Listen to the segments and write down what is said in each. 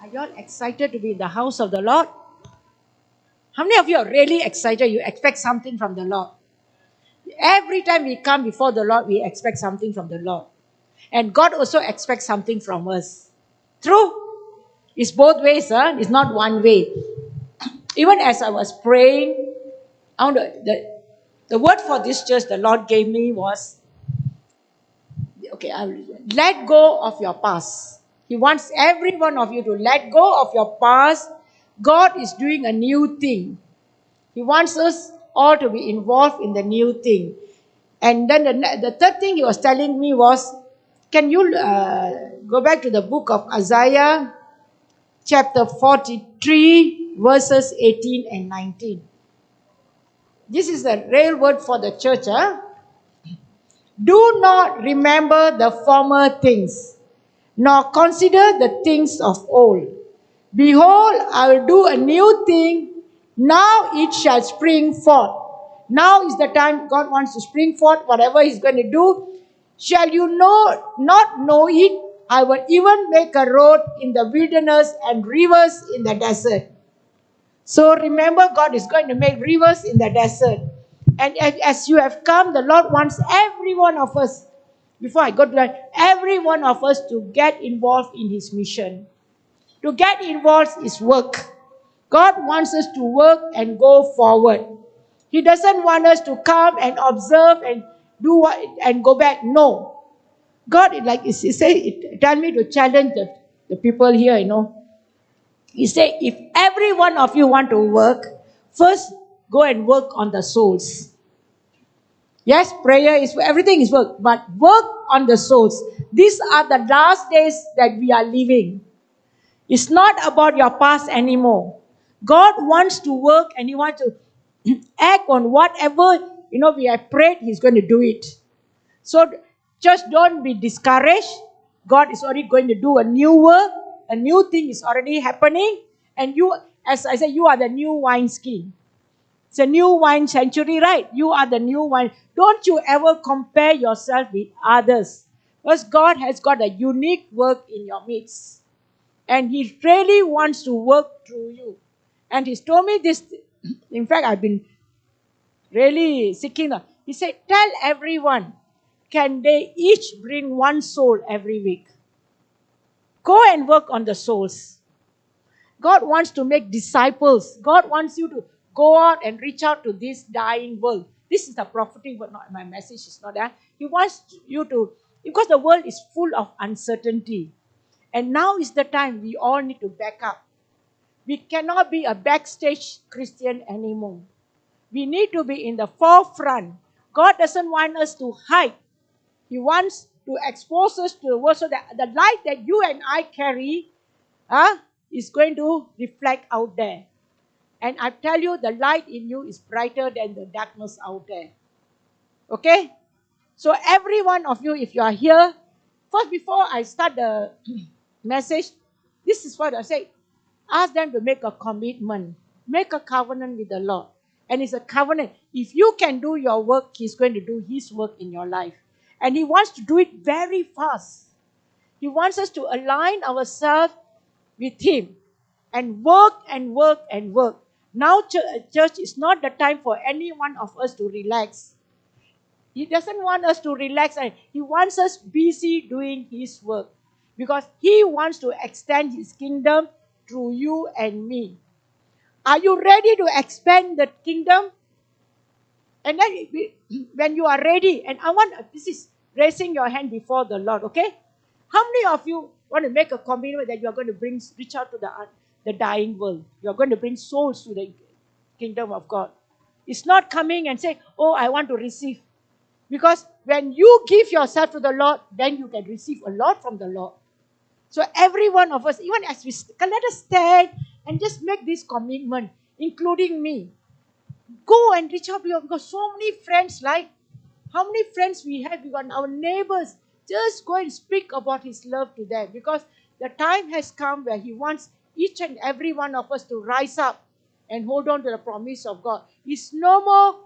Are you all excited to be in the house of the Lord? How many of you are really excited? You expect something from the Lord. Every time we come before the Lord, we expect something from the Lord. And God also expects something from us. True? It's both ways, huh? It's not one way. Even as I was praying, I want the word for this church the Lord gave me was, okay, let go of your past. He wants every one of you to let go of your past. God is doing a new thing. He wants us all to be involved in the new thing. And then the third thing he was telling me was, can you go back to the book of Isaiah, chapter 43, verses 18 and 19. This is the real word for the church. Huh? Do not remember the former things, nor consider the things of old. Behold, I will do a new thing. Now it shall spring forth. Now is the time God wants to spring forth whatever He's going to do. Shall you not know it? I will even make a road in the wilderness and rivers in the desert. So remember, God is going to make rivers in the desert. And as you have come, the Lord wants every one of us, before I go to that, every one of us to get involved in His mission. To get involved is work. God wants us to work and go forward. He doesn't want us to come and observe and do what and go back. No. God, like He say, tell me to challenge the people here. He said, if every one of you want to work, first go and work on the souls. Yes, prayer is, everything is work, but work on the souls. These are the last days that we are living. It's not about your past anymore. God wants to work and He wants to act on whatever, we have prayed, He's going to do it. So just don't be discouraged. God is already going to do a new work. A new thing is already happening. And you, as I said, you are the new wineskin. It's a new wine century, right? You are the new wine. Don't you ever compare yourself with others. Because God has got a unique work in your midst. And He really wants to work through you. And He's told me this. In fact, I've been really seeking. He said, tell everyone, can they each bring one soul every week? Go and work on the souls. God wants to make disciples. God wants you to go out and reach out to this dying world. This is the prophetic word, not my message is not that. He wants you to, because the world is full of uncertainty. And now is the time we all need to back up. We cannot be a backstage Christian anymore. We need to be in the forefront. God doesn't want us to hide. He wants to expose us to the world so that the light that you and I carry is going to reflect out there. And I tell you, the light in you is brighter than the darkness out there. Okay? So every one of you, if you are here, first before I start the message, this is what I say. Ask them to make a commitment. Make a covenant with the Lord. And it's a covenant. If you can do your work, He's going to do His work in your life. And He wants to do it very fast. He wants us to align ourselves with Him and work and work and work. Now, church is not the time for any one of us to relax. He doesn't want us to relax, and He wants us busy doing His work because He wants to extend His kingdom through you and me. Are you ready to expand the kingdom? And then when you are ready, and this is raising your hand before the Lord, okay? How many of you want to make a commitment that you are going to reach out to the dying world? You are going to bring souls to the kingdom of God. It's not coming and say, oh, I want to receive. Because when you give yourself to the Lord, then you can receive a lot from the Lord. So every one of us, even as we let us stand and just make this commitment, including me. Go and reach out to you. We've got so many friends, like how many friends we have. We got our neighbors. Just go and speak about His love to them, because the time has come where He wants each and every one of us to rise up and hold on to the promise of God. It's no more,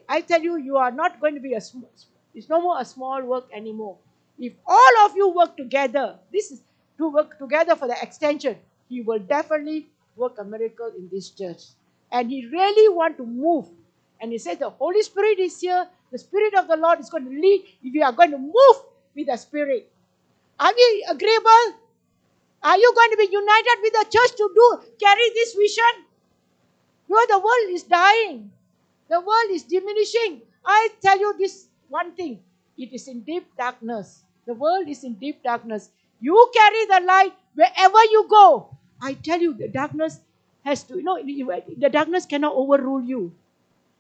I tell you, you are not going to be it's no more a small work anymore. If all of you work together, this is to work together for the extension. He will definitely work a miracle in this church. And He really want to move. And He said the Holy Spirit is here. The Spirit of the Lord is going to lead if you are going to move with the Spirit. Are we agreeable? Are you going to be united with the church to carry this vision? Because the world is dying. The world is diminishing. I tell you this one thing. It is in deep darkness. The world is in deep darkness. You carry the light wherever you go. I tell you, the darkness has to, the darkness cannot overrule you.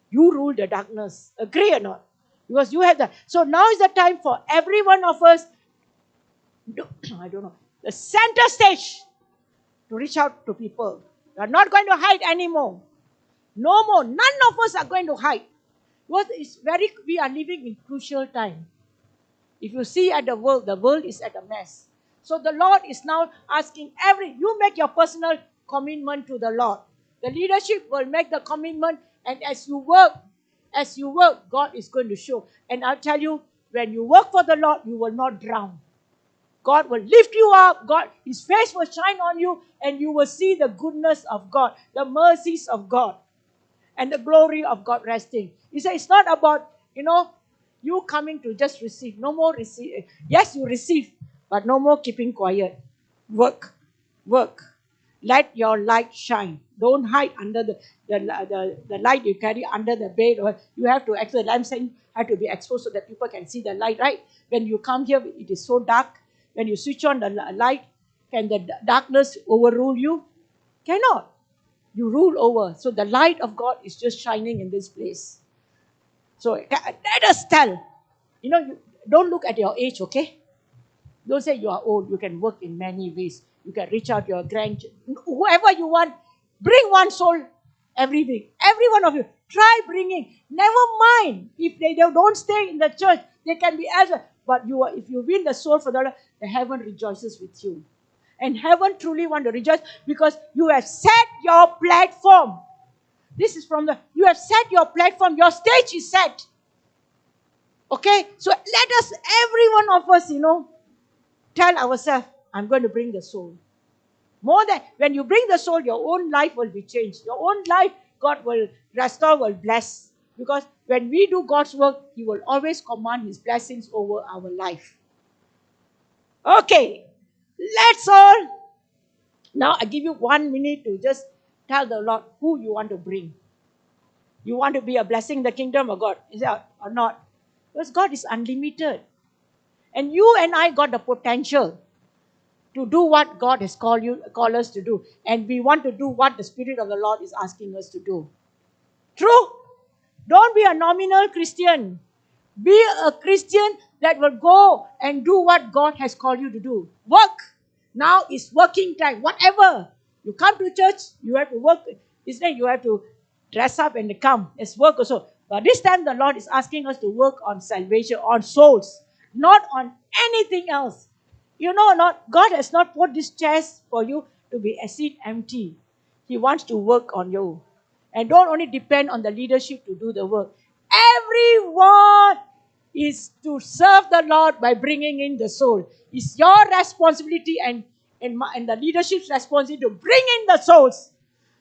You rule the darkness. Agree or not? Because you have the. So now is the time for every one of us, I don't know, the center stage to reach out to people. We are not going to hide anymore. No more. None of us are going to hide. Because we are living in crucial time. If you see at the world is at a mess. So the Lord is now asking you make your personal commitment to the Lord. The leadership will make the commitment, and as you work, God is going to show. And I'll tell you, when you work for the Lord, you will not drown. God will lift you up. His face will shine on you, and you will see the goodness of God, the mercies of God, and the glory of God resting. He said it's not about, you coming to just receive. No more receive. Yes, you receive, but no more keeping quiet. Work. Let your light shine. Don't hide under the light you carry under the bed, or you have to the lampstand have to be exposed so that people can see the light, right? When you come here, it is so dark. When you switch on the light, can the darkness overrule you? Cannot. You rule over. So the light of God is just shining in this place. So let us tell. Don't look at your age, okay? Don't say you are old. You can work in many ways. You can reach out to your grandchildren. Whoever you want, bring one soul every week. Every one of you. Try bringing. Never mind if they don't stay in the church. They can be elsewhere. But if you win the soul for the Lord, the heaven rejoices with you. And heaven truly want to rejoice because you have set your platform. This is you have set your platform. Your stage is set. Okay? So let us, every one of us, tell ourselves, I'm going to bring the soul. More than, when you bring the soul, your own life will be changed. Your own life, God will restore, will bless. Because when we do God's work, He will always command His blessings over our life. Okay. Let's all. Now I give you 1 minute to just tell the Lord who you want to bring. You want to be a blessing in the kingdom of God. Is that or not? Because God is unlimited. And you and I got the potential to do what God has called us to do. And we want to do what the Spirit of the Lord is asking us to do. True? Don't be a nominal Christian. Be a Christian that will go and do what God has called you to do. Work. Now is working time. Whatever. You come to church, you have to work. It's like you have to dress up and come. It's work also. But this time the Lord is asking us to work on salvation, on souls, not on anything else. You know not, God has not put these chairs for you to be a seat empty. He wants to work on you. And don't only depend on the leadership to do the work. Everyone is to serve the Lord by bringing in the soul. It's your responsibility and the leadership's responsibility to bring in the souls.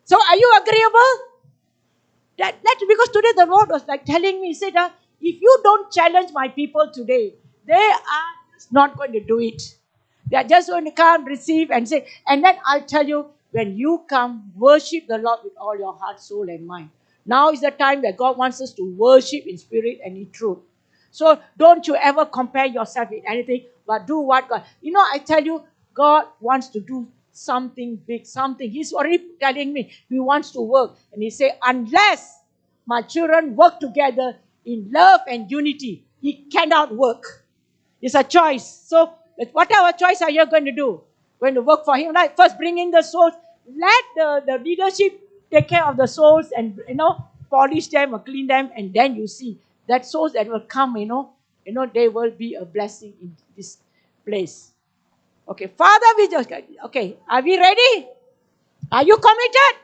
So are you agreeable? That because today the Lord was like telling me, He said, if you don't challenge my people today, they are not going to do it. They are just going to come, receive and say, and then I'll tell you, when you come, worship the Lord with all your heart, soul and mind. Now is the time that God wants us to worship in spirit and in truth. So don't you ever compare yourself with anything, but do what God. I tell you, God wants to do something big, something. He's already telling me He wants to work. And He said, unless my children work together in love and unity, He cannot work. It's a choice. So whatever choice are you going to do? Going to work for Him, right? First bring in the souls. Let the leadership take care of the souls and, polish them or clean them. And then you see that souls that will come, they will be a blessing in this place. Okay, Father, are we ready? Are you committed?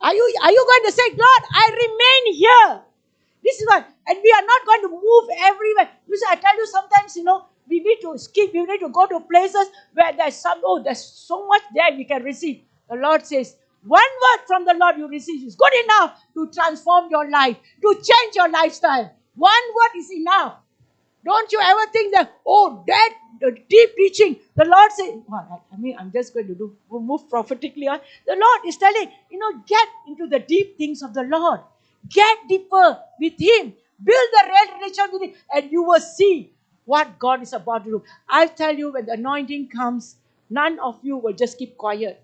Are you going to say, Lord, I remain here? This is what, and we are not going to move everywhere. Because I tell you sometimes, We need to skip. We need to go to places where there's so much there we can receive. The Lord says, one word from the Lord you receive is good enough to transform your life, to change your lifestyle. One word is enough. Don't you ever think that, the deep teaching. The Lord says, I'm just going to move prophetically on. The Lord is telling, get into the deep things of the Lord. Get deeper with Him. Build the real relation with Him, and you will see what God is about to do. I tell you, when the anointing comes, none of you will just keep quiet.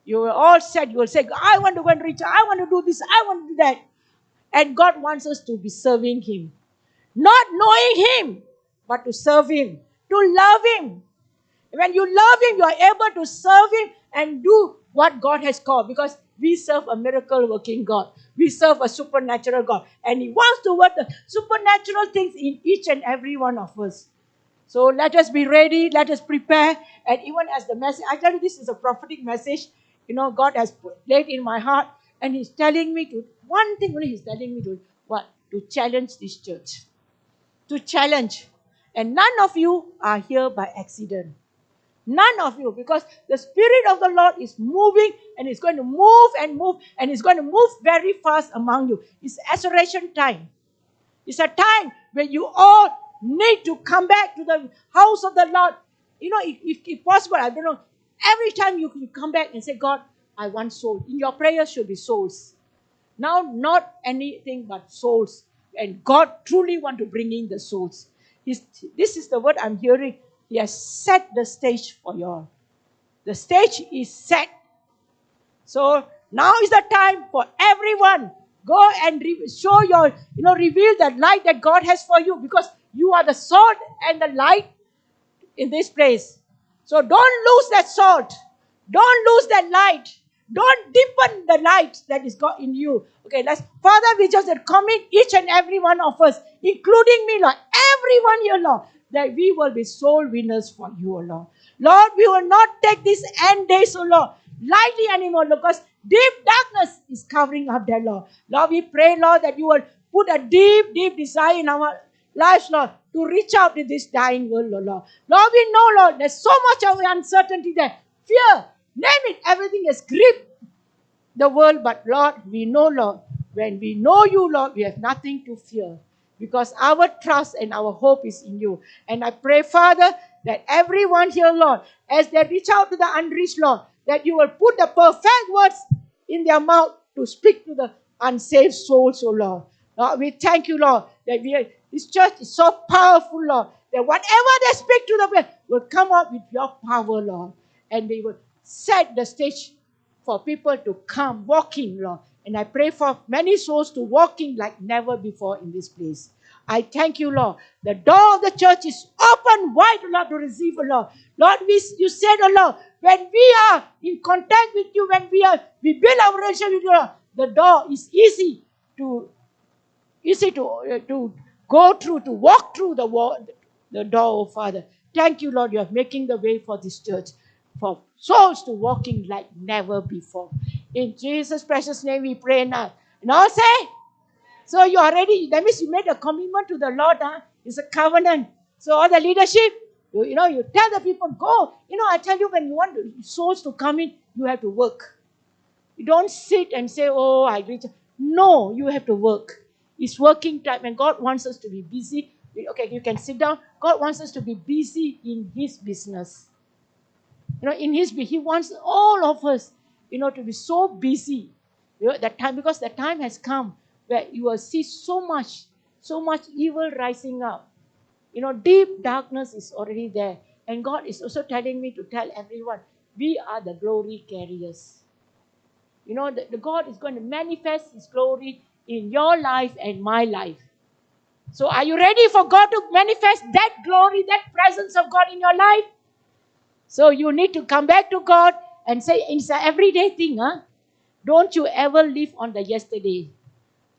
You will all said, you will say, I want to go and reach, I want to do this, I want to do that. And God wants us to be serving Him. Not knowing Him, but to serve Him, to love Him. When you love Him, you are able to serve Him and do what God has called. Because we serve a miracle working God. We serve a supernatural God. And He wants to work the supernatural things in each and every one of us. So let us be ready. Let us prepare. And even as the message, I tell you, this is a prophetic message. God has laid in my heart. And He's telling me to, one thing only He's telling me to, what? To challenge this church. To challenge. And none of you are here by accident. None of you, because the Spirit of the Lord is moving, and He's going to move, and He's going to move very fast among you. It's acceleration time. It's a time when you all need to come back to the house of the Lord. If possible, I don't know, every time you come back and say, God, I want souls. In your prayers should be souls. Now, not anything but souls. And God truly want to bring in the souls. This is the word I'm hearing. He has set the stage for you all. The stage is set. So now is the time for everyone. Go and reveal the light that God has for you, because you are the salt and the light in this place. So don't lose that salt. Don't lose that light. Don't deepen the light that is God in you. Okay, Father, we just commit each and every one of us, including me, Lord, everyone here, Lord, that we will be soul winners for you, O Lord. Lord, we will not take these end days, O Lord, lightly anymore, because deep darkness is covering up there, Lord. Lord, we pray, Lord, that you will put a deep, deep desire in our lives, Lord, to reach out to this dying world, Lord. Lord, we know, Lord, there's so much of uncertainty there. Fear, name it, everything has gripped the world. But Lord, we know, Lord, when we know you, Lord, we have nothing to fear, because our trust and our hope is in you. And I pray, Father, that everyone here, Lord, as they reach out to the unreached, Lord, that you will put the perfect words in their mouth to speak to the unsaved souls, oh Lord. Lord, we thank you, Lord, that this church is so powerful, Lord, that whatever they speak to the people will come out with your power, Lord. And they will set the stage for people to come walking, Lord. And I pray for many souls to walking like never before in this place. I thank you, Lord. The door of the church is open wide, Lord, to receive, Lord. Lord, you said, Lord, when we are in contact with you, when we build our relationship with you, Lord, the door is easy to go through, to walk through the door, oh Father. Thank you, Lord, you are making the way for this church, for souls to walking like never before. In Jesus' precious name we pray now. And all say, so you are ready. That means you made a commitment to the Lord. It's a covenant. So all the leadership, you tell the people, go. I tell you, when you want souls to come in, you have to work. You don't sit and say, oh, I reach. No, you have to work. It's working time, and God wants us to be busy. Okay, you can sit down. God wants us to be busy in His business. He wants all of us, to be so busy. That time, because the time has come where you will see so much evil rising up. Deep darkness is already there. And God is also telling me to tell everyone, we are the glory carriers. The God is going to manifest His glory in your life and my life. So are you ready for God to manifest that glory, that presence of God in your life? So you need to come back to God and say, it's an everyday thing. Don't you ever live on the yesterday.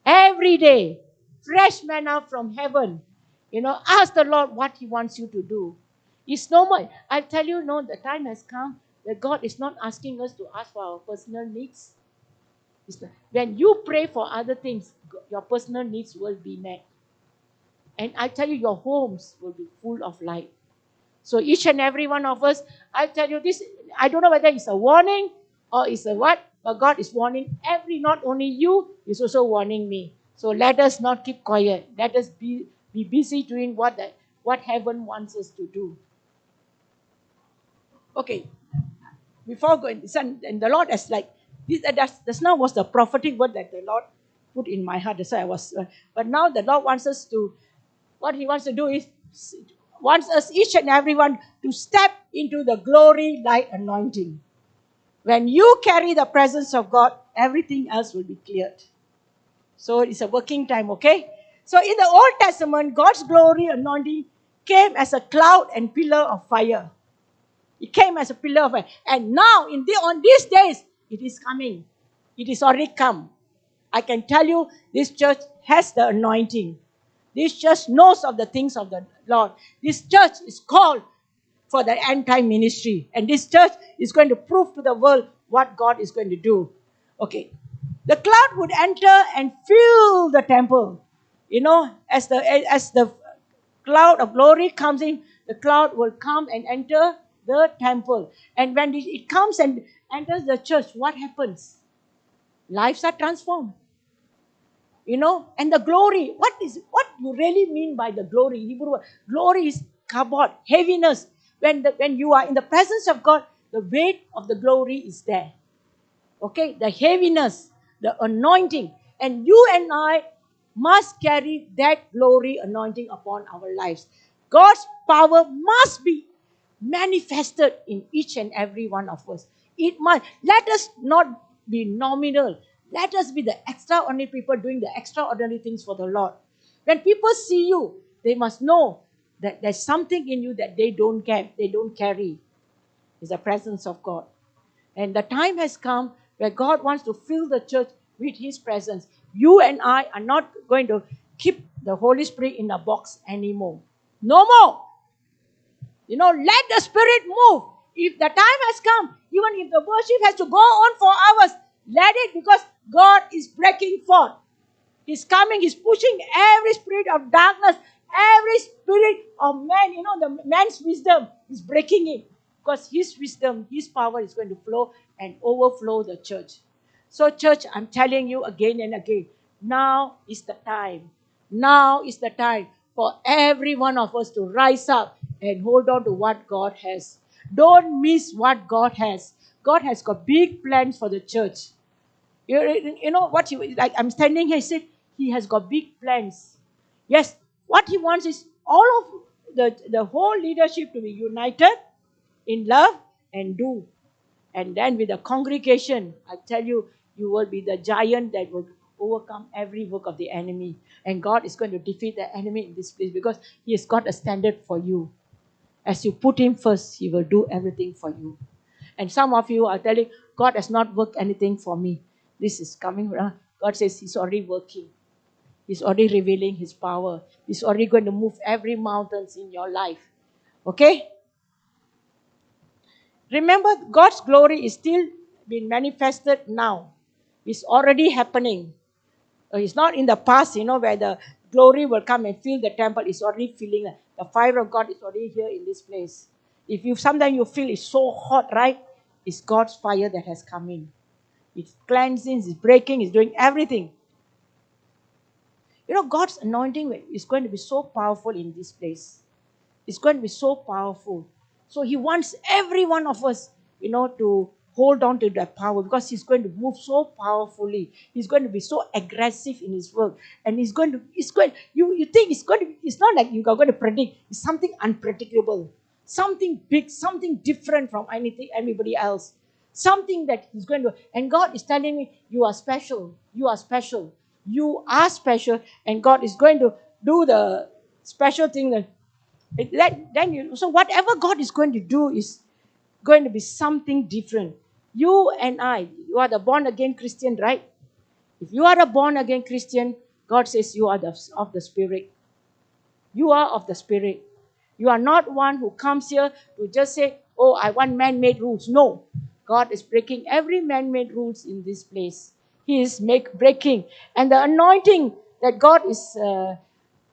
Every day, fresh manna from heaven. Ask the Lord what He wants you to do. It's no more. I tell you, the time has come that God is not asking us to ask for our personal needs. When you pray for other things, your personal needs will be met. And I tell you, your homes will be full of light. So each and every one of us, I tell you this, I don't know whether it's a warning or it's a what, but God is warning not only you, He's also warning me. So let us not keep quiet. Let us be busy doing what heaven wants us to do. Okay, before going, and the Lord has like, that's now was the prophetic word that the Lord put in my heart. That's why I was, but now the Lord wants us to, what He wants to do is, wants us each and everyone to step into the glory light anointing. When you carry the presence of God, everything else will be cleared. So it's a working time, okay? So in the Old Testament, God's glory anointing came as a cloud and pillar of fire. It came as a pillar of fire. And now, on these days, it is coming. It is already come. I can tell you, this church has the anointing. This church knows of the things of the Lord. This church is called for the end time ministry. And this church is going to prove to the world what God is going to do. Okay. The cloud would enter and fill the temple. You know, as the cloud of glory comes in, the cloud will come and enter the temple. And when it comes and enters the church, what happens? Lives are transformed. You know, and the glory, what you really mean by the glory? Hebrew word, glory is kabod, heaviness. When you are in the presence of God, the weight of the glory is there. Okay, the heaviness, the anointing. And you and I must carry that glory anointing upon our lives. God's power must be manifested in each and every one of us. It must. Let us not be nominal. Let us be the extraordinary people doing the extraordinary things for the Lord. When people see you, they must know that there's something in you that they don't carry. It's the presence of God. And the time has come where God wants to fill the church with His presence. You and I are not going to keep the Holy Spirit in a box anymore. No more. You know, let the Spirit move. If the time has come, even if the worship has to go on for hours, let it, because God is breaking forth. He's coming, He's pushing every spirit of darkness, every spirit of man, the man's wisdom is breaking it. Because His wisdom, His power is going to flow and overflow the church. So church, I'm telling you again and again, now is the time. Now is the time for every one of us to rise up and hold on to what God has. Don't miss what God has. God has got big plans for the church. You know what like I'm standing here, he said He has got big plans. Yes, what He wants is all of the whole leadership to be united in love and do. And then with the congregation, I tell you, you will be the giant that will overcome every work of the enemy. And God is going to defeat the enemy in this place because He has got a standard for you. As you put Him first, He will do everything for you. And some of you are telling, God has not worked anything for me. This is coming. God says He's already working. He's already revealing His power. He's already going to move every mountains in your life. Okay? Remember, God's glory is still being manifested now. It's already happening. It's not in the past, where the glory will come and fill the temple. It's already filling. The fire of God is already here in this place. If sometimes you feel it's so hot, right? It's God's fire that has come in. It's cleansing, it's breaking, it's doing everything. God's anointing is going to be so powerful in this place. It's going to be so powerful. So He wants every one of us, to hold on to that power because He's going to move so powerfully. He's going to be so aggressive in His work. And you think it's not like you are going to predict. It's something unpredictable. Something big, something different from anybody else. Something that He's going to, and God is telling me, you are special. You are special. You are special. And God is going to do the special thing that so whatever God is going to do is going to be something different. You and I, you are the born again Christian, right? If you are a born again Christian, God says you are of the Spirit. You are of the Spirit. You are not one who comes here to just say, oh, I want man-made rules. No. God is breaking every man-made rules in this place. He is breaking. And the anointing that God is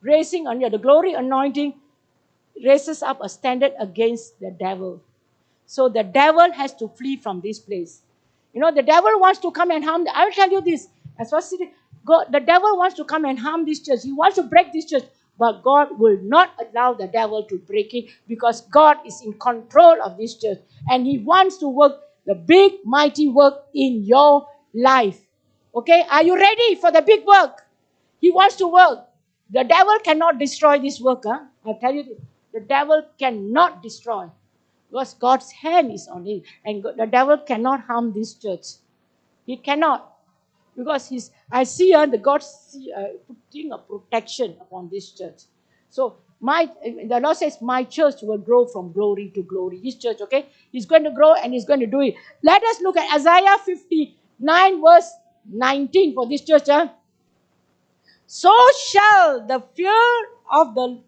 raising on you, the glory anointing, raises up a standard against the devil. So the devil has to flee from this place. You know, the devil wants to come and harm. I will tell you this. As far as God, the devil wants to come and harm this church. He wants to break this church. But God will not allow the devil to break it because God is in control of this church. And He wants to work the big, mighty work in your life. Okay? Are you ready for the big work? He wants to work. The devil cannot destroy this work. Huh? I'll tell you this. The devil cannot destroy. Because God's hand is on it. And the devil cannot harm this church. He cannot. Because I see the God putting a protection upon this church. So the Lord says, my church will grow from glory to glory. This church, okay? He's going to grow and He's going to do it. Let us look at Isaiah 59 verse 19 for this church. So shall the fear of the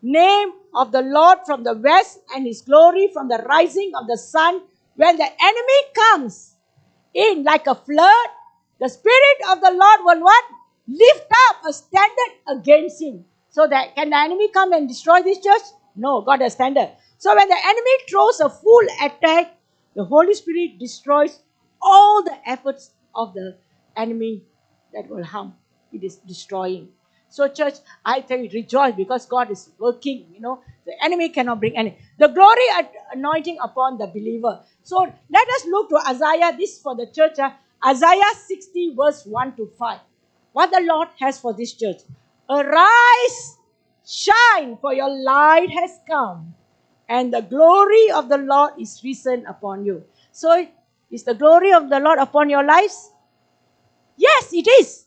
name of the Lord from the west and His glory from the rising of the sun. When the enemy comes in like a flood, the Spirit of the Lord will what? Lift up a standard against him. So that can the enemy come and destroy this church? No, God has standard. So when the enemy throws a full attack, the Holy Spirit destroys all the efforts of the enemy that will harm. It is destroying. So church, I tell you, rejoice because God is working. You know, the enemy cannot bring any. The glory anointing upon the believer. So let us look to Isaiah. This is for the church. Isaiah 60 verse 1 to 5. What the Lord has for this church. Arise, shine, for your light has come, and the glory of the Lord is risen upon you. So, is the glory of the Lord upon your lives? Yes, it is.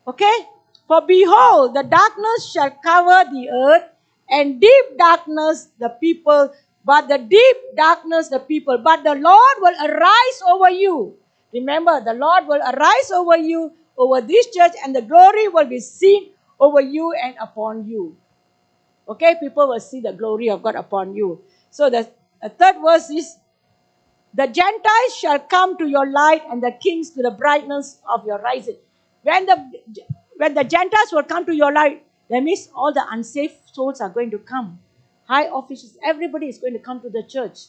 Okay? For behold, the darkness shall cover the earth, and deep darkness the people, but the Lord will arise over you. Remember, the Lord will arise over you, over this church, and the glory will be seen over you and upon you. Okay, people will see the glory of God upon you. So the third verse is, the Gentiles shall come to your light, and the kings to the brightness of your rising. When the Gentiles will come to your light, that means all the unsaved souls are going to come. High officials, everybody is going to come to the church.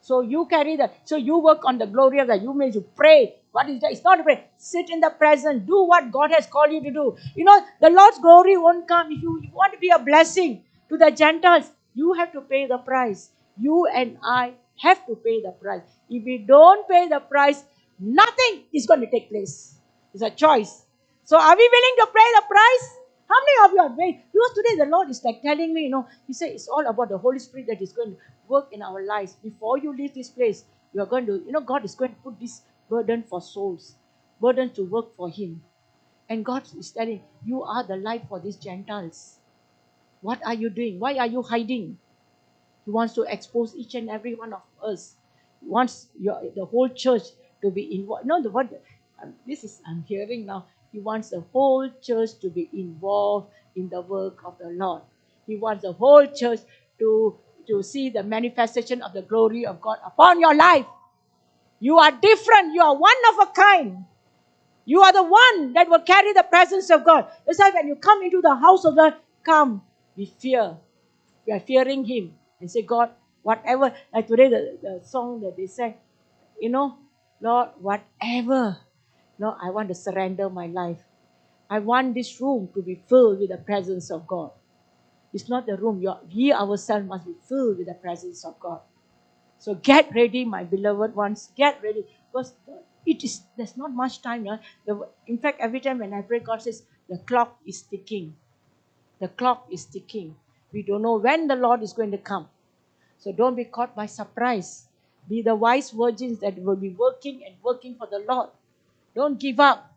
So you carry that. So you work on the glory of that. You pray. What is that? It's not to pray. Sit in the present. Do what God has called you to do. You know, the Lord's glory won't come. If you want to be a blessing to the Gentiles, you have to pay the price. You and I have to pay the price. If we don't pay the price, nothing is going to take place. It's a choice. So are we willing to pay the price? How many of you are waiting? Because today the Lord is like telling me, He said it's all about the Holy Spirit that is going to work in our lives. Before you leave this place, you are going to, God is going to put this burden for souls, burden to work for Him. And God is telling, you are the light for these Gentiles. What are you doing? Why are you hiding? He wants to expose each and every one of us. He wants the whole church to be involved. I'm hearing now. He wants the whole church to be involved in the work of the Lord. He wants the whole church to see the manifestation of the glory of God upon your life. You are different. You are one of a kind. You are the one that will carry the presence of God. That's why when you come into the house of God, come with fear. We are fearing Him. And say, God, whatever. Like today, the song that they sang, Lord, whatever. No, I want to surrender my life. I want this room to be filled with the presence of God. It's not the room. We ourselves must be filled with the presence of God. So get ready, my beloved ones. Get ready. Because there's not much time. In fact, every time when I pray, God says, the clock is ticking. The clock is ticking. We don't know when the Lord is going to come. So don't be caught by surprise. Be the wise virgins that will be working and working for the Lord. Don't give up.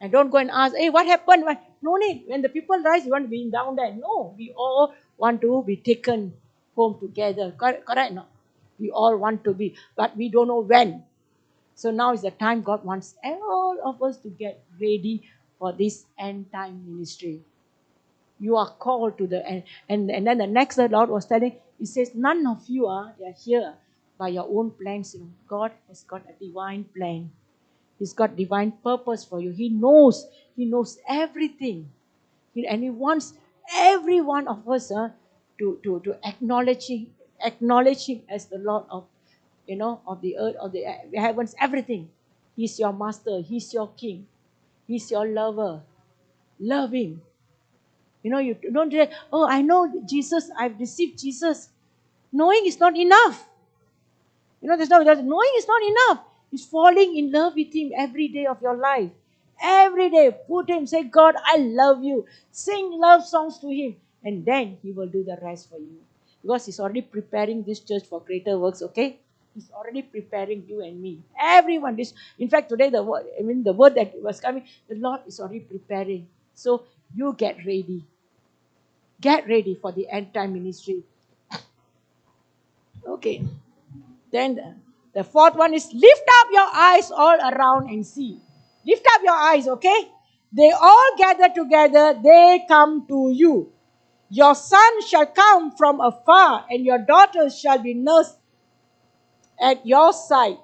And don't go and ask, hey, what happened? No need. When the people rise, you want to be down there. No, we all want to be taken home together. Correct? No? We all want to be, but we don't know when. So now is the time God wants all of us to get ready for this end time ministry. You are called to the end. And then the next the Lord was telling, He says, none of you are here by your own plans. God has got a divine plan. He's got divine purpose for you. He knows everything. And He wants every one of us to acknowledge him as the Lord of, of the earth, of the heavens, everything. He's your master, he's your king, he's your lover. Love him. You don't say, oh, I know Jesus, I've received Jesus. Knowing is not enough. Knowing is not enough. It's falling in love with him every day of your life. Every day, put him, say, God, I love you. Sing love songs to him. And then he will do the rest for you. Because he's already preparing this church for greater works, okay? He's already preparing you and me. Everyone. In fact, today, the word that was coming, the Lord is already preparing. So, you get ready. Get ready for the end time ministry. Okay. Then the fourth one is lift up your eyes all around and see. Lift up your eyes, okay? They all gather together, they come to you. Your son shall come from afar, and your daughters shall be nursed at your side.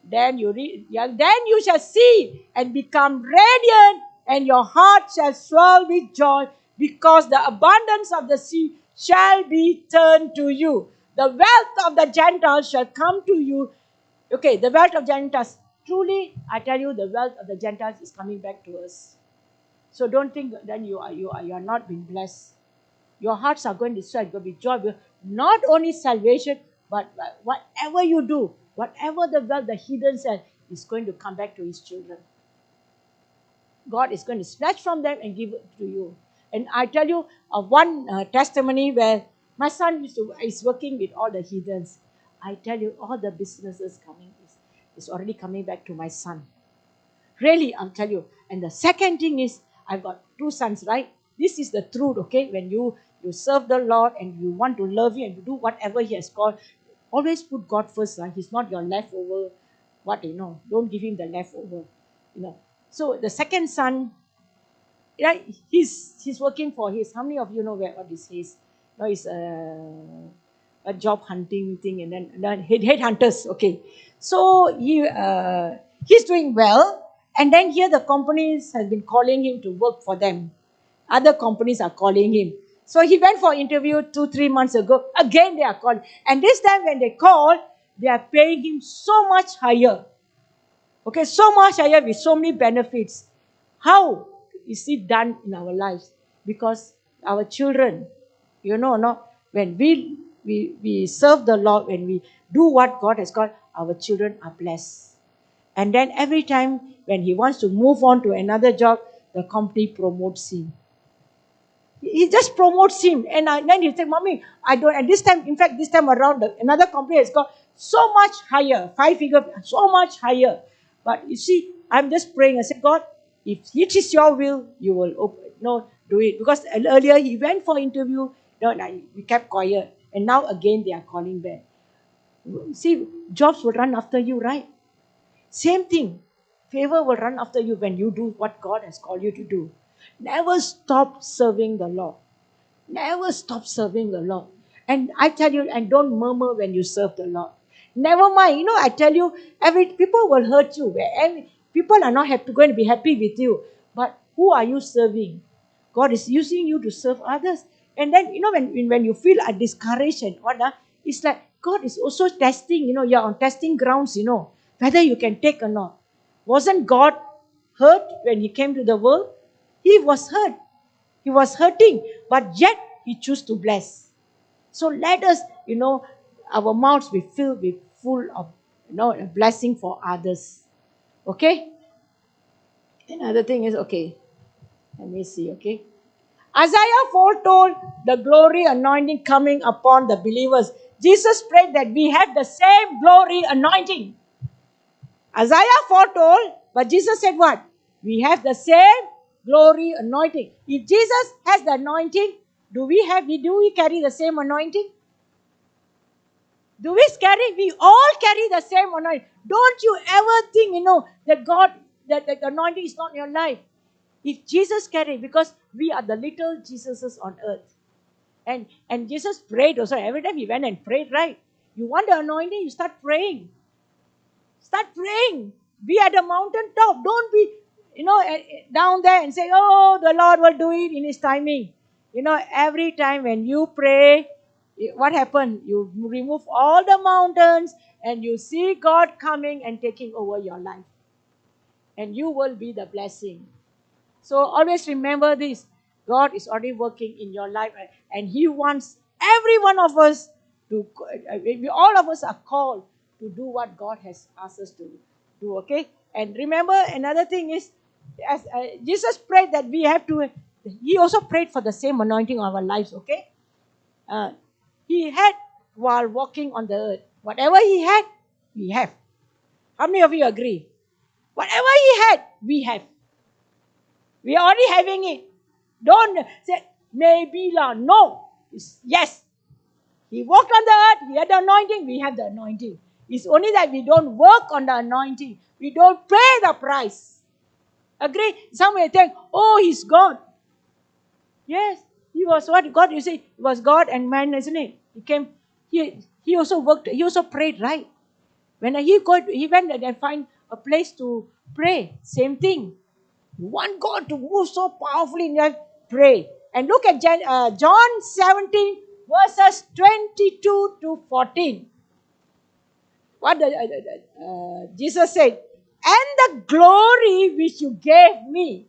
Then you shall see and become radiant, and your heart shall swell with joy, because the abundance of the sea shall be turned to you. The wealth of the Gentiles shall come to you. Okay, the wealth of Gentiles. Truly, I tell you, the wealth of the Gentiles is coming back to us. So don't think then you are not being blessed. Your hearts are going to swell, going to be joy. Not only salvation, but whatever you do, whatever the wealth the heathen said, is going to come back to his children. God is going to snatch from them and give it to you. And I tell you of one testimony where my son is working with all the heathens. I tell you, all the businesses is already coming back to my son. Really, I'll tell you. And the second thing is, I've got two sons, right? This is the truth, okay? When you serve the Lord and you want to love him and you do whatever he has called, always put God first, right? He's not your leftover. Don't give him the leftover. So the second son, right? He's working for his. How many of you know what is his? No, it's a job hunting thing, and then headhunters. Okay, so he's doing well. And then here the companies have been calling him to work for them. Other companies are calling him. So he went for interview 2-3 months ago. Again they are calling. And this time when they call, they are paying him so much higher. Okay, so much higher with so many benefits. How is it done in our lives? Because our children, when we serve the Lord, when we do what God has called, our children are blessed. And then every time when he wants to move on to another job, the company promotes him. He just promotes him. And then he said, Mommy, I don't. And this time around, another company has got so much higher, 5-figure, so much higher. But you see, I'm just praying. I said, God, if it is your will, you will do it. Because earlier he went for interview, we kept quiet. And now again they are calling back. See, jobs will run after you, right? Same thing. Favor will run after you when you do what God has called you to do. Never stop serving the Lord. Never stop serving the Lord. And I tell you, and don't murmur when you serve the Lord. Never mind. I tell you, people will hurt you. People are not going to be happy with you. But who are you serving? God is using you to serve others. And then, when you feel discouraged and it's like God is also testing, you're on testing grounds, whether you can take or not. Wasn't God hurt when he came to the world? He was hurt. He was hurting, but yet he chose to bless. So let us, our mouths be filled with full of, a blessing for others. Okay? Another thing is, okay, let me see, okay? Isaiah foretold the glory anointing coming upon the believers. Jesus prayed that we have the same glory anointing. Isaiah foretold, but Jesus said what? We have the same glory anointing. If Jesus has the anointing, do we carry the same anointing? We all carry the same anointing. Don't you ever think, that the anointing is not in your life. If Jesus carried, because we are the little Jesuses on earth. And Jesus prayed also. Every time he went and prayed, right? You want the anointing, you start praying. Start praying. Be at the mountaintop. Don't be, down there and say, oh, the Lord will do it in his timing. Every time when you pray, what happened? You remove all the mountains and you see God coming and taking over your life. And you will be the blessing. So always remember this. God is already working in your life, and He wants every one of us to, all of us are called to do what God has asked us to do, okay? And remember, another thing is, as Jesus prayed that we have to, He also prayed for the same anointing on our lives, okay? Uh, he had while walking on the earth. Whatever He had, we have. How many of you agree? Whatever He had, we have. We are already having it. Don't say, maybe lah. No. It's yes. He walked on the earth. He had the anointing. We have the anointing. It's only that we don't work on the anointing. We don't pay the price. Agree? Some may think, oh, He's God. Yes. He was what? God, you say, He was God and man, isn't it? He also worked, He also prayed, right? When he went and find a place to pray. Same thing. You want God to move so powerfully in your life? Pray. And look at John 17, verses 22 to 14. What Jesus said, and the glory which you gave me,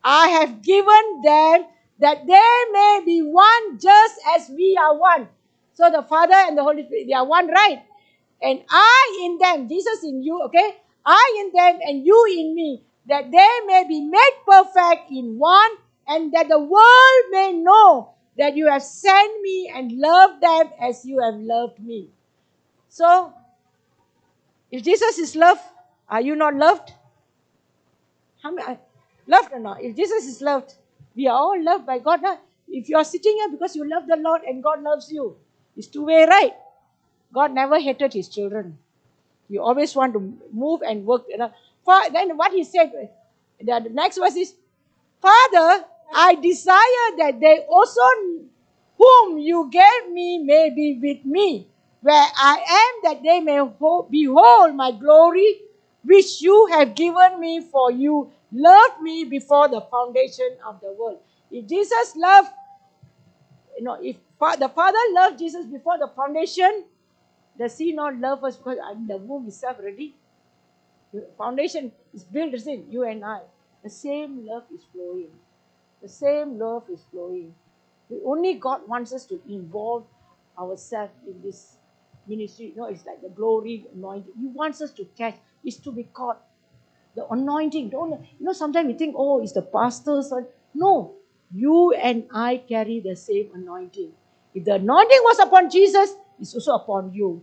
I have given them, that they may be one just as we are one. So the Father and the Holy Spirit, they are one, right? And I in them, Jesus in you, okay? I in them and you in me, that they may be made perfect in one, and that the world may know that you have sent me and loved them as you have loved me. So, if Jesus is love, are you not loved? How many, loved or not? If Jesus is loved, we are all loved by God. Huh? If you are sitting here because you love the Lord and God loves you, it's two-way, right? God never hated His children. You always want to move and work. Then what He said, the next verse is, Father, I desire that they also whom you gave me may be with me, where I am, that they may behold my glory, which you have given me, for you loved me before the foundation of the world. If Jesus loved, if the Father loved Jesus before the foundation, does He not love us because I'm in the womb itself already? The foundation is built, isn't you and I. The same love is flowing. The same love is flowing. Only God wants us to involve ourselves in this ministry. It's like the glory anointing. He wants us to catch. It's to be caught. The anointing. Sometimes we think, oh, it's the pastor's. No. You and I carry the same anointing. If the anointing was upon Jesus, it's also upon you.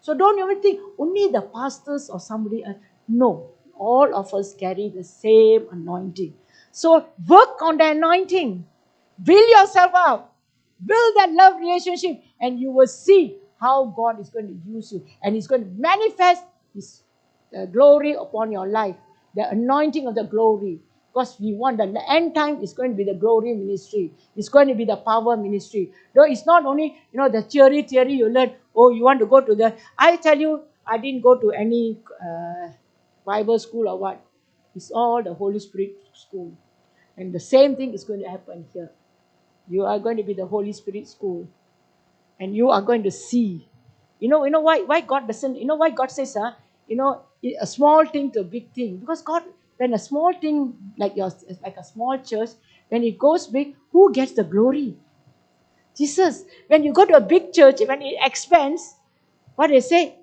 So don't even think only the pastors or somebody else. No. All of us carry the same anointing. So work on the anointing. Build yourself up. Build that love relationship, and you will see how God is going to use you. And He's going to manifest His glory upon your life. The anointing of the glory. Because we want the end time is going to be the glory ministry. It's going to be the power ministry. Though it's not only, the theory you learn. Oh, you want to go to the... I tell you, I didn't go to any Bible school or what. It's all the Holy Spirit school. And the same thing is going to happen here. You are going to be the Holy Spirit school. And you are going to see. You know why God doesn't... why God says, a small thing to a big thing. Because God, when a small thing, like a small church, when it goes big, who gets the glory? Jesus. When you go to a big church, when it expands, what they say?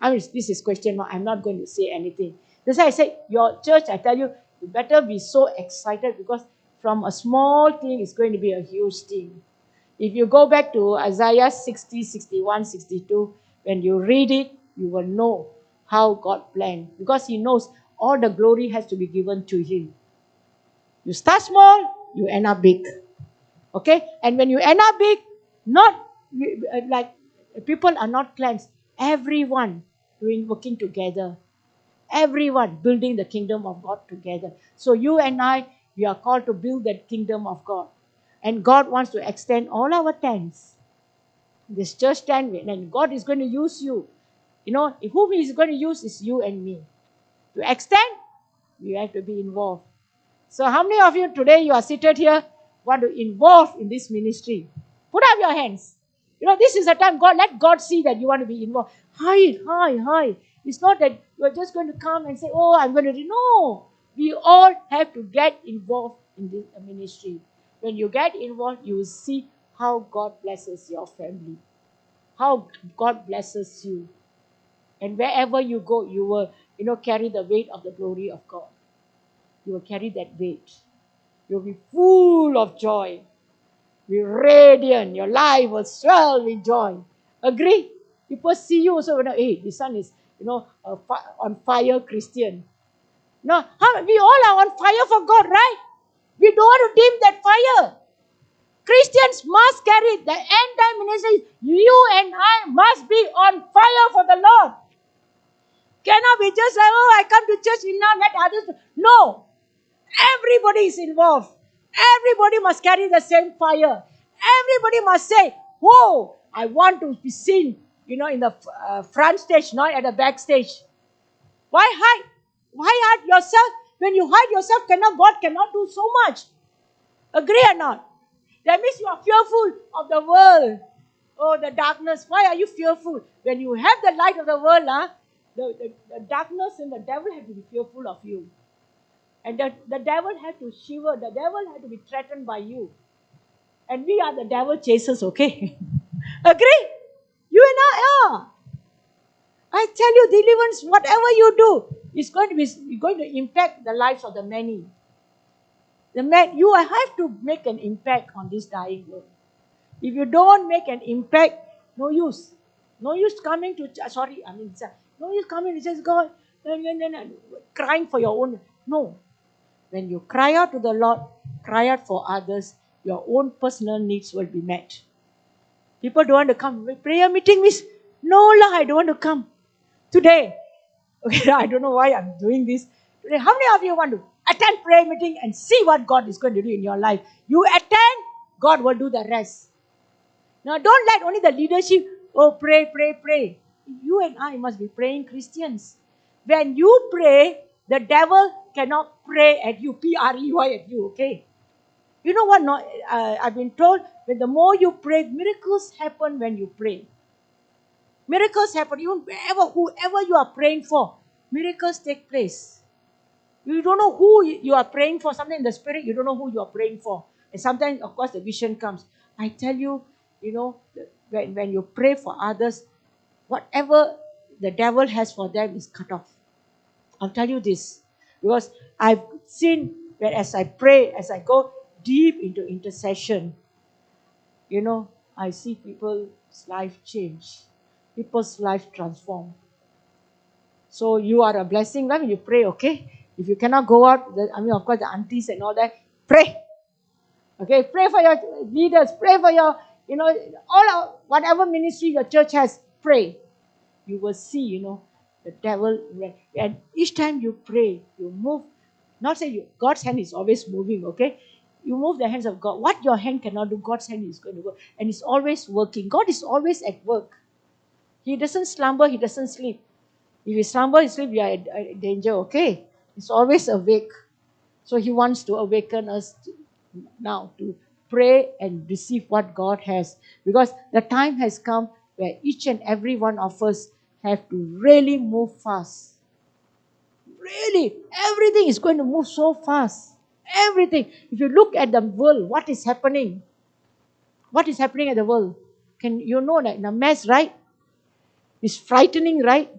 This is question mark. I'm not going to say anything. That's why I say, your church, I tell you, you better be so excited, because from a small thing, it's going to be a huge thing. If you go back to Isaiah 60, 61, 62, when you read it, you will know how God planned. Because He knows all the glory has to be given to Him. You start small, you end up big. Okay? And when you end up big, not like people are not cleansed. Everyone working together. Everyone building the kingdom of God together. So you and I, we are called to build that kingdom of God. And God wants to extend all our tents. This church tent, and God is going to use you. Whom He is going to use is you and me. To extend, we have to be involved. So how many of you today, you are seated here, want to involve in this ministry? Put up your hands. This is the time. Let God see that you want to be involved. Hi. It's not that you're just going to come and say, oh, I'm going to do. No. We all have to get involved in this ministry. When you get involved, you will see how God blesses your family. How God blesses you. And wherever you go, you will, carry the weight of the glory of God. You will carry that weight. You'll be full of joy. Be radiant. Your life will swell with joy. Agree? People see you also, hey, this son is, on fire Christian. No, we all are on fire for God, right? We don't want to dim that fire. Christians must carry the end time ministry. You and I must be on fire for the Lord. Cannot be just like, oh, I come to church enough, let others. No. Everybody is involved. Everybody must carry the same fire. Everybody must say, whoa, I want to be seen, in the front stage, not at the back stage. Why hide? Why hide yourself? When you hide yourself, God cannot do so much. Agree or not? That means you are fearful of the world. Oh, the darkness. Why are you fearful? When you have the light of the world, the darkness and the devil have to be fearful of you. And the devil had to shiver. The devil had to be threatened by you. And we are the devil chasers, okay? Agree? You and I are. I tell you, deliverance, whatever you do, is going to impact the lives of the many. You have to make an impact on this dying world. If you don't make an impact, no use. No use coming to, no use coming to just God, crying for your own. No. When you cry out to the Lord, cry out for others, your own personal needs will be met. People don't want to come. Prayer meeting means, no, I don't want to come. Today, okay, I don't know why I'm doing this. Today, how many of you want to attend prayer meeting and see what God is going to do in your life? You attend, God will do the rest. Now, don't let only the leadership, pray. You and I must be praying Christians. When you pray, the devil cannot pray at you, P-R-E-Y at you, okay? You know what? I've been told that the more you pray, miracles happen when you pray. Miracles happen. Even whoever you are praying for, miracles take place. You don't know who you are praying for. Something in the spirit, you don't know who you are praying for. And sometimes, of course, the vision comes. I tell you, when you pray for others, whatever the devil has for them is cut off. I'll tell you this. Because I've seen that as I pray, as I go deep into intercession, I see people's life change. People's life transform. So you are a blessing when you pray, okay? If you cannot go out, of course, the aunties and all that, pray. Okay, pray for your leaders, pray for your, whatever ministry your church has, pray. You will see, the devil, and each time you pray, you move, not say God's hand is always moving, okay? You move the hands of God. What your hand cannot do, God's hand is going to work. And it's always working. God is always at work. He doesn't slumber, He doesn't sleep. If He slumber, He sleep, you are in danger, okay? He's always awake. So He wants to awaken us now to pray and receive what God has. Because the time has come where each and every one of us have to really move fast. Really, everything is going to move so fast. Everything. If you look at the world, what is happening? What is happening at the world? That the mess, right? It's frightening, right?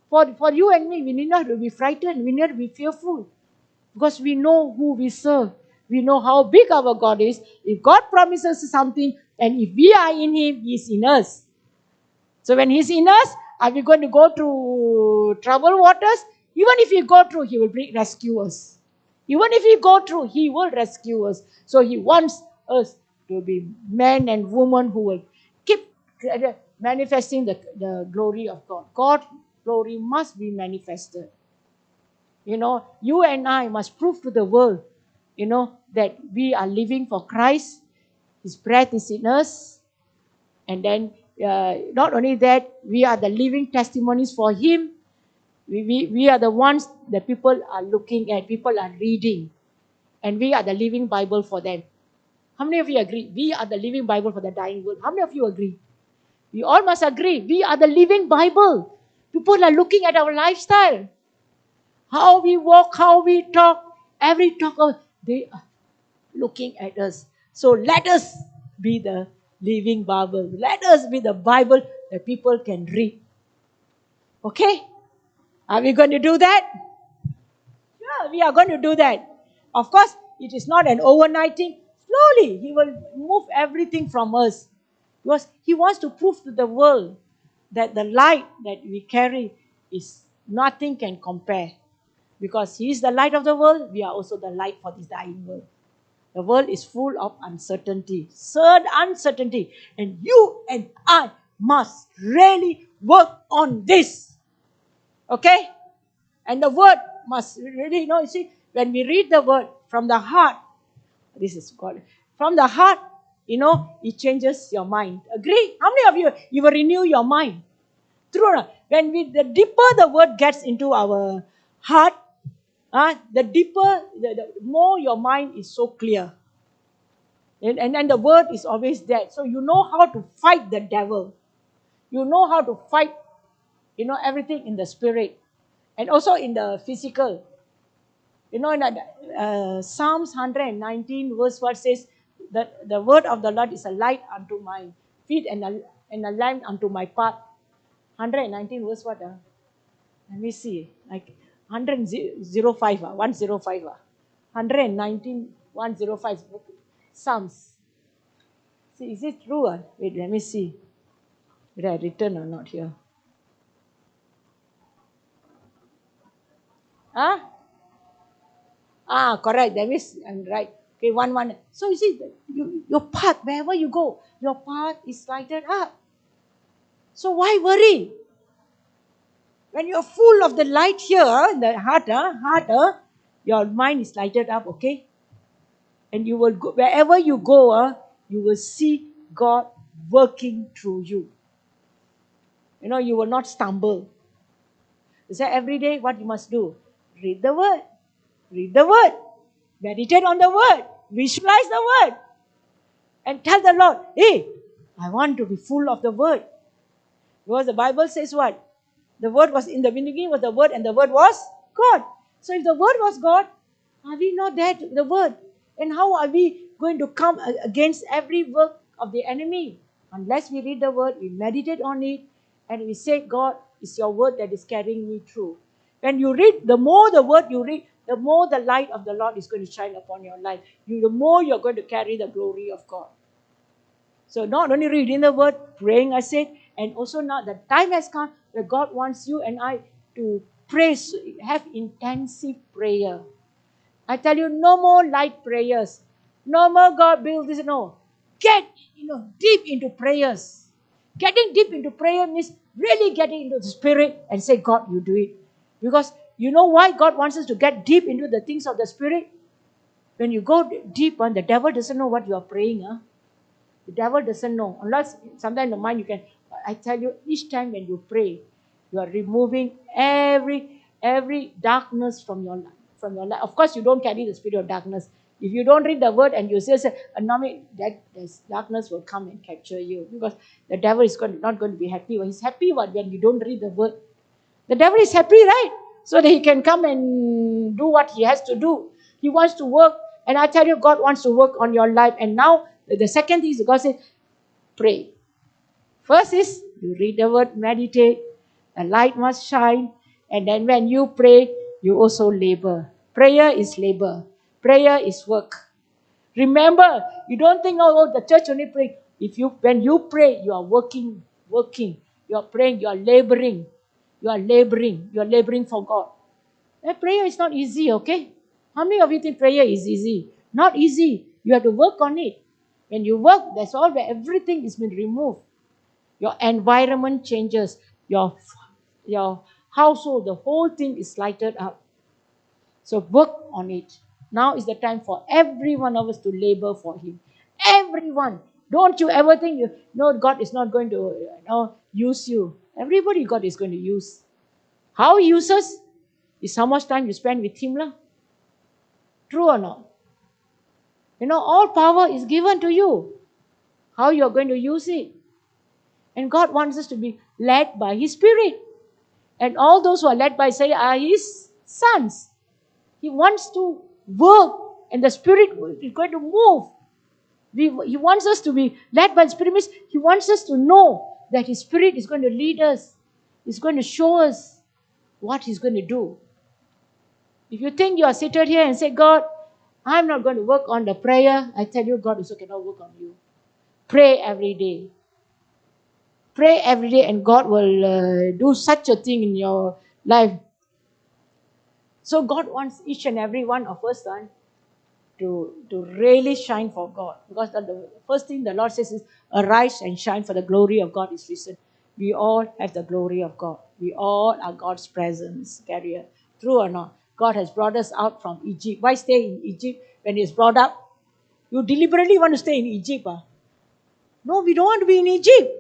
For you and me, we need not to be frightened. We need to be fearful. Because we know who we serve. We know how big our God is. If God promises something, and if we are in Him, He is in us. So when He's in us, are we going to go through troubled waters? Even if we go through, He will rescue us. Even if we go through, He will rescue us. So He wants us to be men and women who will keep manifesting the glory of God. God's glory must be manifested. You and I must prove to the world, that we are living for Christ. His breath is in us. And then, not only that, we are the living testimonies for Him. We are the ones that people are looking at, people are reading. And we are the living Bible for them. How many of you agree? We are the living Bible for the dying world. How many of you agree? We all must agree. We are the living Bible. People are looking at our lifestyle. How we walk, how we talk. Every talk, they are looking at us. So let us be the living Bible. Let us be the Bible that people can read. Okay? Are we going to do that? Yeah, we are going to do that. Of course, it is not an overnight thing. Slowly, He will move everything from us. Because He wants to prove to the world that the light that we carry is nothing can compare. Because He is the light of the world, we are also the light for this dying world. The world is full of uncertainty, uncertainty. And you and I must really work on this. Okay? And the word must really, you see, when we read the word from the heart, this is God. From the heart, it changes your mind. Agree? How many of you will renew your mind? True. When the deeper the word gets into our heart, the deeper, the more your mind is so clear. And then the word is always there. So you know how to fight the devil. You know how to fight, everything in the spirit. And also in the physical. In Psalms 119 verse 1 says that the word of the Lord is a light unto my feet and a lamp unto my path. 119 verse what? Let me see. Like 105. 105. 119, 105. Psalms. See, is it true? Wait, let me see. Did I written or not here? Huh? Correct. That means I'm right. Okay, one. So you see, your path, wherever you go, your path is lighted up. So why worry? When you're full of the light here in the heart, your mind is lighted up, okay? And you will go, wherever you go, you will see God working through you. You will not stumble. So every day, what you must do? Read the word. Read the word. Meditate on the word. Visualize the word. And tell the Lord, hey, I want to be full of the word. Because the Bible says what? The word was in the beginning was the word and the word was God. So if the word was God, are we not that the word? And how are we going to come against every work of the enemy? Unless we read the word, we meditate on it, and we say, God, it's your word that is carrying me through. When you read, the more the word you read, the more the light of the Lord is going to shine upon your life. The more you're going to carry the glory of God. So not only reading the word, praying, I said, and also now the time has come where God wants you and I to pray, have intensive prayer. I tell you, no more light prayers. No more God build this. No. Get, deep into prayers. Getting deep into prayer means really getting into the spirit and say, God, you do it. Because you know why God wants us to get deep into the things of the spirit? When you go deep, the devil doesn't know what you are praying. The devil doesn't know. Unless sometimes in the mind you can, I tell you, each time when you pray, you are removing every darkness from your life. Of course, you don't carry the spirit of darkness. If you don't read the word and you say, that darkness will come and capture you. Because the devil is not going to be happy. Well, he's happy when you don't read the word. The devil is happy, right? So that he can come and do what he has to do. He wants to work. And I tell you, God wants to work on your life. And now, the second thing is God says, pray. First is you read the word, meditate. The light must shine. And then when you pray, you also labor. Prayer is labor. Prayer is work. Remember, you don't think, the church only pray. When you pray, you are working. You are praying, you are laboring. You are laboring for God. And prayer is not easy, okay? How many of you think prayer is easy? Not easy. You have to work on it. When you work, that's all where everything is been removed. Your environment changes. Your household, the whole thing is lighted up. So work on it. Now is the time for every one of us to labor for Him. Everyone. Don't you ever think, God is not going to use you. Everybody God is going to use. How He uses is how much time you spend with Him. True or not? All power is given to you. How you are going to use it. And God wants us to be led by His Spirit. And all those who are led by Spirit are His sons. He wants to work, and the Spirit is going to move. He wants us to be led by the Spirit. Means He wants us to know that His Spirit is going to lead us. He's going to show us what He's going to do. If you think you are seated here and say, God, I'm not going to work on the prayer, I tell you, God also cannot work on you. Pray every day. Pray every day, and God will do such a thing in your life. So God wants each and every one of us to really shine for God. Because the first thing the Lord says is, arise and shine, for the glory of God is risen. We all have the glory of God. We all are God's presence carrier. True or not? God has brought us out from Egypt. Why stay in Egypt when He's brought up? You deliberately want to stay in Egypt. No, we don't want to be in Egypt.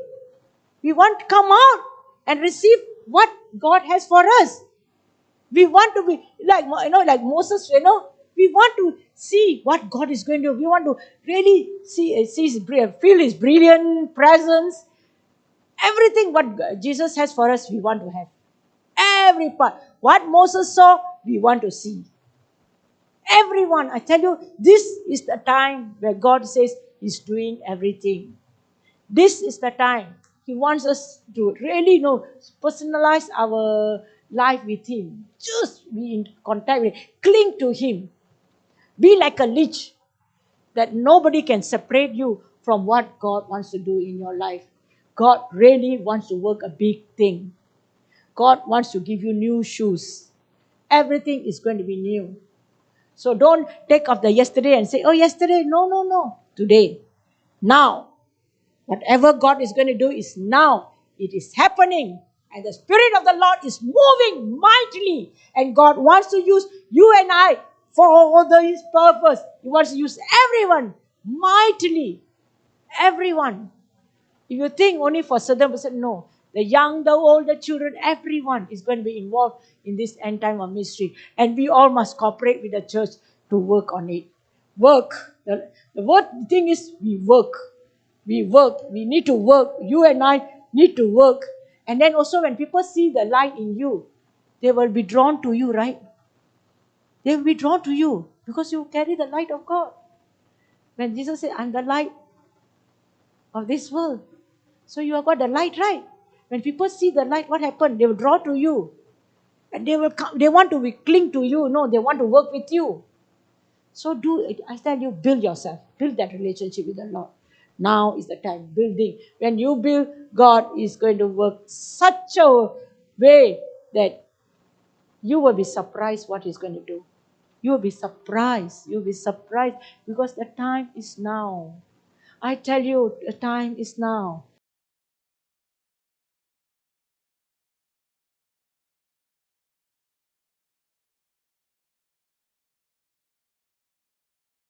We want to come out and receive what God has for us. We want to be like Moses. We want to see what God is going to do. We want to really feel His brilliant presence. Everything what Jesus has for us, we want to have. Every part. What Moses saw, we want to see. Everyone, I tell you, this is the time where God says He's doing everything. This is the time He wants us to really personalize our life with Him. Just be in contact with Him. Cling to Him. Be like a leech that nobody can separate you from what God wants to do in your life. God really wants to work a big thing. God wants to give you new shoes. Everything is going to be new. So don't take off the yesterday and say, oh, yesterday. No. Today. Now. Whatever God is going to do is now. It is happening. And the Spirit of the Lord is moving mightily. And God wants to use you and I for His purpose. He wants to use everyone mightily. Everyone. If you think only for certain person, no. The young, the old, the children, everyone is going to be involved in this end time of ministry. And we all must cooperate with the church to work on it. Work. The word thing is we work. We work. We need to work. You and I need to work. And then also when people see the light in you, they will be drawn to you, right? They will be drawn to you because you carry the light of God. When Jesus said, I'm the light of this world. So you have got the light, right? When people see the light, what happened? They will draw to you. And they will come, they want to cling to you. No, they want to work with you. So do it. I tell you, build yourself. Build that relationship with the Lord. Now is the time, building. When you build, God is going to work such a way that you will be surprised what He's going to do. You will be surprised. You will be surprised because the time is now. I tell you, the time is now.